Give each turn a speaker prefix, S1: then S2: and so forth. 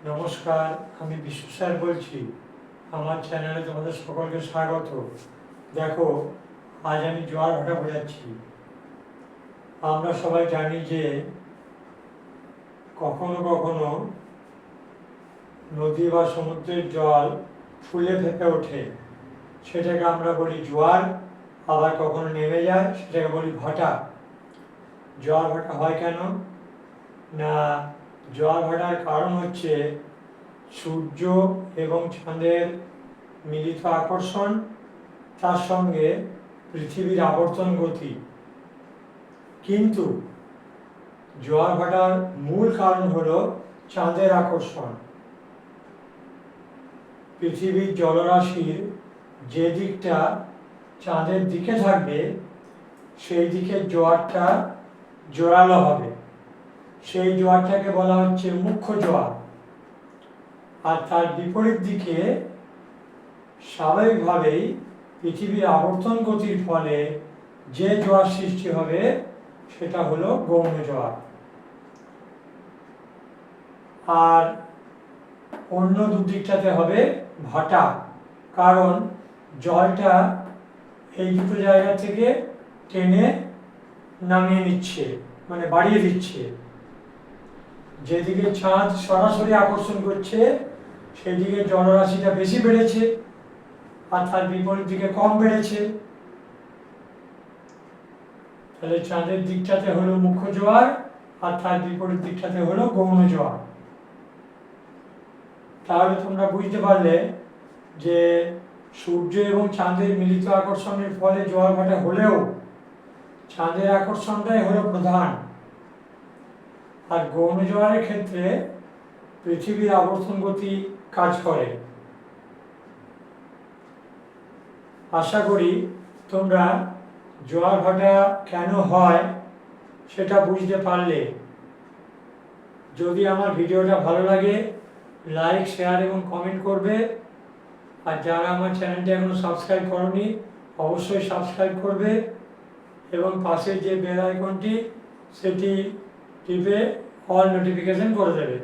S1: নমস্কার, আমি বিশ্ব স্যার বলছি। আমার চ্যানেলে তোমাদের সকলকে স্বাগত। দেখো, আজ আমি জোয়ার ভাটা বোঝাচ্ছি। আমরা সবাই জানি যে কখনো কখনো নদী বা সমুদ্রের জল ফুলে ফেঁপে ওঠে, সেটাকে আমরা বলি জোয়ার। আবার কখনো নেমে যায়, সেটাকে বলি ভাটা। জোয়ার ভাটা হয় কেন না, জোয়ার ভাটার কারণ হচ্ছে সূর্য এবং চাঁদের মিলিত আকর্ষণ, তার সঙ্গে পৃথিবীর আবর্তন গতি। কিন্তু জোয়ার ভাটার মূল কারণ হলো চাঁদের আকর্ষণ। পৃথিবীর জলরাশির যে দিকটা চাঁদের দিকে থাকবে, সেই দিকে জোয়ারটা জোরালো হবে। সেই জোয়ারটাকে বলা হচ্ছে মুখ্য জোয়ার। আর তার বিপরীত দিকে স্বাভাবিকভাবেই পৃথিবীর আবর্তন গতির ফলে যে জোয়ার সৃষ্টি হবে, সেটা হলো গৌণ জোয়ার। আর অন্য দুদিকটাতে হবে ভাটা, কারণ জলটা এই দুটো জায়গা থেকে টেনে নামিয়ে নিচ্ছে, মানে বাড়িয়ে দিচ্ছে। যেদিকে চাঁদ সরাসরি আকর্ষণ করছে, সেদিকে জলরাশিটা বেশি বেড়েছে, আর তার বিপরীত দিকে কম বেড়েছে। তাহলে চাঁদের দিকটাতে হলো মুখ্য জোয়ার, আর তার বিপরীত দিকটাতে হলো গৌণ জোয়ার। তাহলে তোমরা বুঝতে পারলে যে সূর্য এবং চাঁদের মিলিত আকর্ষণের ফলে জোয়ার ভাটা হলেও চাঁদের আকর্ষণটাই হলো প্রধান। আর গৌণ জোয়ারের ক্ষেত্রে পৃথিবীর আবর্তন গতি কাজ করে। আশা করি তোমরা জোয়ার ভাটা কেন হয় সেটা বুঝতে পারলে। যদি আমার ভিডিওটা ভালো লাগে, লাইক, শেয়ার এবং কমেন্ট করবে। আর যারা আমার চ্যানেলটি এখনো সাবস্ক্রাইব করনি, অবশ্যই সাবস্ক্রাইব করবে এবং পাশের যে বেল আইকনটি, সেটি টিপে অল নোটিফিকেশন করে দেবে।